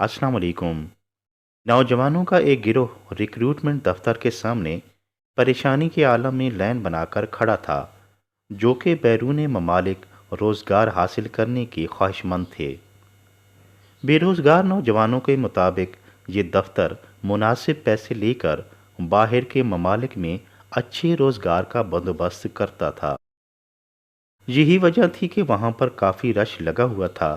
अस्सलाम वालेकुम। नौजवानों का एक गिरोह रिक्रूटमेंट दफ्तर के सामने परेशानी के आलम में लाइन बनाकर खड़ा था, जो कि बैरून ममालिक रोज़गार हासिल करने की ख्वाहिशमंद थे। बेरोज़गार नौजवानों के मुताबिक ये दफ्तर मुनासिब पैसे लेकर बाहर के ममालिक में अच्छे रोज़गार का बंदोबस्त करता था। यही वजह थी कि वहाँ पर काफ़ी रश लगा हुआ था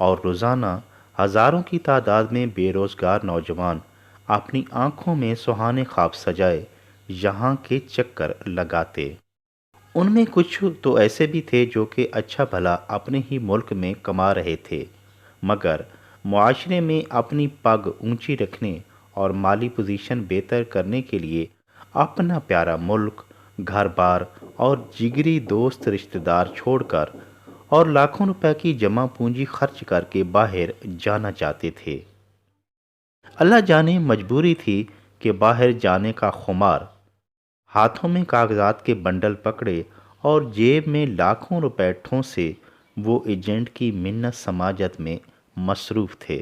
और रोज़ाना हज़ारों की तादाद में बेरोज़गार नौजवान अपनी आंखों में सुहाने ख्वाब सजाए यहाँ के चक्कर लगाते। उनमें कुछ तो ऐसे भी थे जो कि अच्छा भला अपने ही मुल्क में कमा रहे थे, मगर मुआशरे में अपनी पग ऊंची रखने और माली पोजीशन बेहतर करने के लिए अपना प्यारा मुल्क, घर बार और जिगरी दोस्त रिश्तेदार छोड़कर और लाखों रुपए की जमा पूंजी खर्च करके बाहर जाना चाहते थे। अल्लाह जाने मजबूरी थी कि बाहर जाने का खुमार, हाथों में कागजात के बंडल पकड़े और जेब में लाखों रुपए ठोंसे वो एजेंट की मिन्नत समाजत में मसरूफ थे।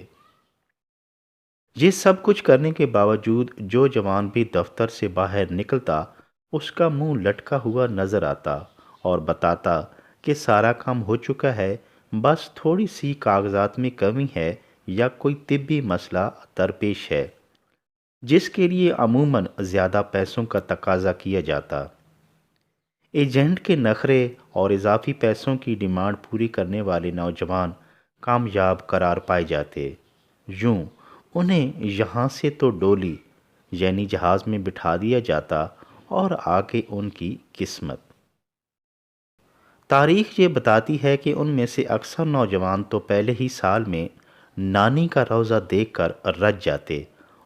ये सब कुछ करने के बावजूद जो जवान भी दफ्तर से बाहर निकलता, उसका मुंह लटका हुआ नजर आता और बताता कि सारा काम हो चुका है, बस थोड़ी सी कागजात में कमी है या कोई तिब्बी मसला दरपेश है, जिसके लिए अमूमन ज़्यादा पैसों का तकाजा किया जाता। एजेंट के नखरे और इजाफी पैसों की डिमांड पूरी करने वाले नौजवान कामयाब करार पाए जाते। यूं उन्हें यहाँ से तो डोली यानी जहाज़ में बिठा दिया जाता और आगे उनकी किस्मत। तारीख ये बताती है कि उनमें से अक्सर नौजवान तो पहले ही साल में नानी का रोज़ा देखकर रज जाते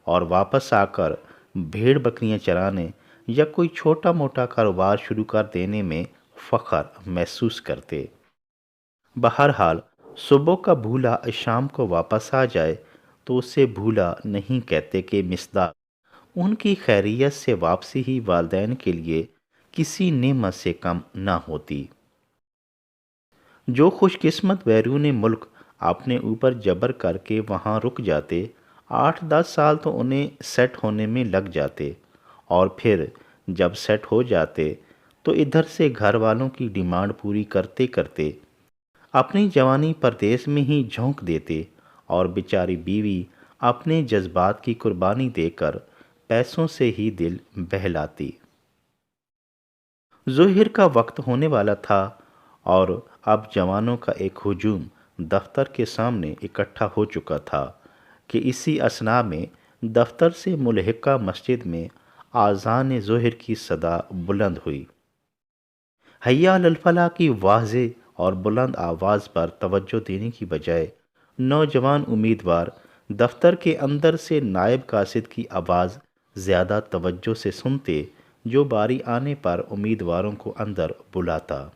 और वापस आकर भेड़ बकरियां चराने या कोई छोटा मोटा कारोबार शुरू कर देने में फ़ख्र महसूस करते। बहरहाल सुबह का भूला शाम को वापस आ जाए तो उसे भूला नहीं कहते कि मिसदाक उनकी खैरियत से वापसी ही वालदैन के लिए किसी नेमत से कम ना होती। जो खुशकिस्मत बैरून मुल्क अपने ऊपर जबर करके वहाँ रुक जाते, 8-10 साल तो उन्हें सेट होने में लग जाते और फिर जब सेट हो जाते तो इधर से घर वालों की डिमांड पूरी करते करते अपनी जवानी परदेश में ही झोंक देते और बेचारी बीवी अपने जज्बात की कुर्बानी देकर पैसों से ही दिल बहलाती। ज़ोहर का वक्त होने वाला था और अब जवानों का एक हुजूम दफ्तर के सामने इकट्ठा हो चुका था कि इसी असना में दफ्तर से मुल्हिका मस्जिद में आज़ान ज़ोहर की सदा बुलंद हुई। हैया अलल फलाह की वाज़े और बुलंद आवाज़ पर तवज्जो देने की बजाय नौजवान उम्मीदवार दफ्तर के अंदर से नायब कासिद की आवाज़ ज़्यादा तवज्जो से सुनते, जो बारी आने पर उम्मीदवारों को अंदर बुलाता।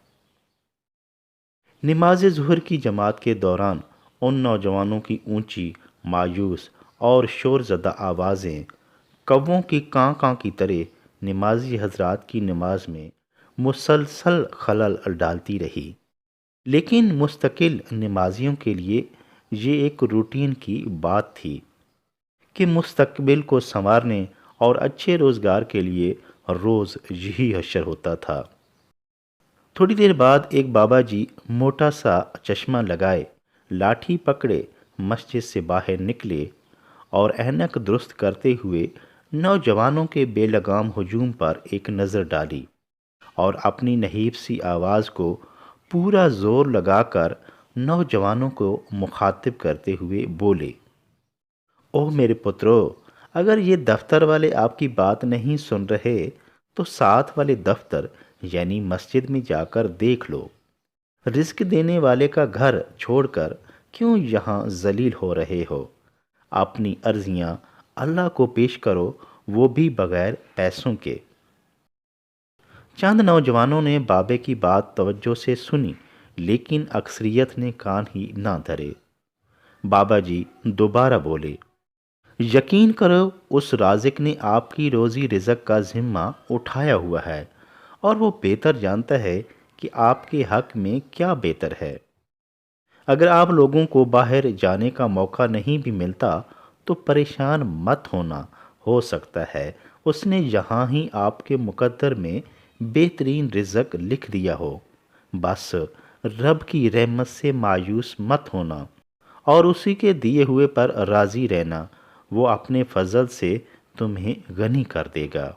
नमाज ज़ुहर की जमात के दौरान उन नौजवानों की ऊंची, मायूस और शोरज़दा आवाज़ें कौवों की कां कां की तरह नमाजी हजरात की नमाज में मुसलसल खलल डालती रही। लेकिन मुस्तकिल नमाजियों के लिए ये एक रूटीन की बात थी कि मुस्तकबिल को संवारने और अच्छे रोज़गार के लिए रोज़ यही हशर होता था। थोड़ी देर बाद एक बाबा जी मोटा सा चश्मा लगाए, लाठी पकड़े मस्जिद से बाहर निकले और ऐनक दुरुस्त करते हुए नौजवानों के बेलगाम हुजूम पर एक नज़र डाली और अपनी नहीब सी आवाज़ को पूरा जोर लगाकर नौजवानों को मुखातिब करते हुए बोले, ओह मेरे पुत्रो, अगर ये दफ्तर वाले आपकी बात नहीं सुन रहे तो साथ वाले दफ्तर यानी मस्जिद में जाकर देख लो। रिस्क देने वाले का घर छोड़कर क्यों यहाँ जलील हो रहे हो? अपनी अर्जियाँ अल्लाह को पेश करो, वो भी बगैर पैसों के। चंद नौजवानों ने बाबे की बात तवज्जो से सुनी, लेकिन अक्सरियत ने कान ही ना धरे। बाबा जी दोबारा बोले, यकीन करो उस राज़िक ने आपकी रोज़ी रिज़्क का ज़िम्मा उठाया हुआ है और वो बेहतर जानता है कि आपके हक में क्या बेहतर है। اگر آپ لوگوں کو باہر جانے کا موقع نہیں بھی ملتا تو پریشان مت ہونا، ہو سکتا ہے اس نے یہاں ہی آپ کے مقدر میں بہترین رزق لکھ دیا ہو۔ بس رب کی رحمت سے مایوس مت ہونا اور اسی کے دیے ہوئے پر راضی رہنا، وہ اپنے فضل سے تمہیں غنی کر دے گا۔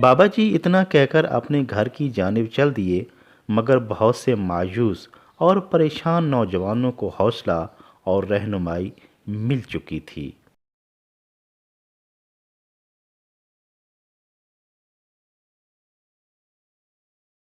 بابا جی اتنا کہہ کر اپنے گھر کی جانب چل دیے، مگر بہت سے مایوس اور پریشان نوجوانوں کو حوصلہ اور رہنمائی مل چکی تھی۔